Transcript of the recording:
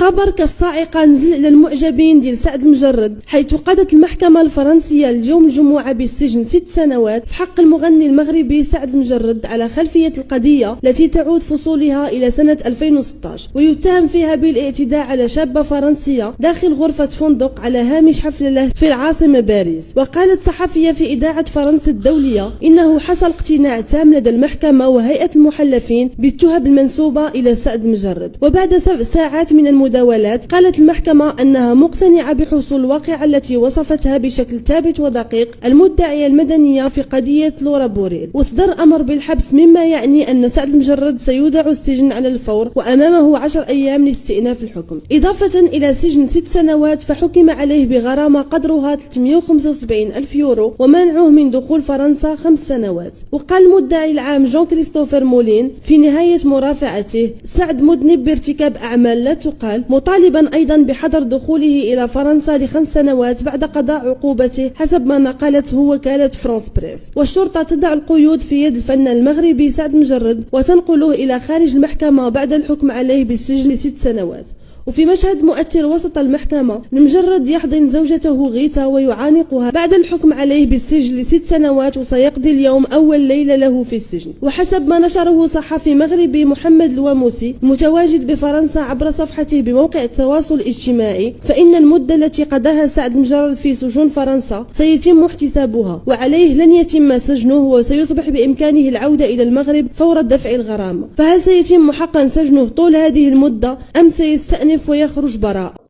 خبر كالصاعقة نزل على المعجبين ديال سعد المجرد، حيث قضت المحكمة الفرنسية اليوم الجمعة بالسجن 6 سنوات في حق المغني المغربي سعد المجرد على خلفية القضية التي تعود فصولها إلى سنة 2016، ويتهم فيها بالاعتداء على شابة فرنسية داخل غرفة فندق على هامش حفل له في العاصمة باريس. وقالت صحفية في إذاعة فرنسا الدولية إنه حصل اقتناع تام لدى المحكمة وهيئة المحلفين بالتهم المنسوبة إلى سعد المجرد. وبعد 7 ساعات من المداولات قالت المحكمة أنها مقتنعة بحصول الواقعة التي وصفتها بشكل ثابت ودقيق المدعية المدنية في قضية لورا بوريل، وصدر أمر بالحبس، مما يعني أن سعد المجرد سيودع السجن على الفور وأمامه 10 أيام لاستئناف الحكم. إضافة إلى سجن 6 سنوات فحكم عليه بغرامة قدرها 375 ألف يورو ومنعه من دخول فرنسا 5 سنوات. وقال المدعي العام جون كريستوفر مولين في نهاية مرافعته: سعد مذنب بارتكاب أعمال لا تقال، مطالبا أيضا بحظر دخوله إلى فرنسا ل5 سنوات بعد قضاء عقوبته، حسب ما نقلته وكالة فرانس بريس. والشرطة تضع القيود في يد الفنان المغربي سعد المجرد وتنقله إلى خارج المحكمة بعد الحكم عليه بالسجن 6 سنوات. وفي مشهد مؤثر وسط المحكمة، المجرد يحضن زوجته غيتا ويعانقها بعد الحكم عليه بالسجن ل6 سنوات، وسيقضي اليوم أول ليلة له في السجن. وحسب ما نشره صحفي مغربي محمد الواموسي المتواجد بفرنسا عبر صفحته بموقع التواصل الاجتماعي، فإن المدة التي قضاها سعد المجرد في سجون فرنسا سيتم احتسابها، وعليه لن يتم سجنه وسيصبح بإمكانه العودة إلى المغرب فور دفع الغرامة. فهل سيتم حقا سجنه طول هذه المدة أم سيستأنف ويخرج براء؟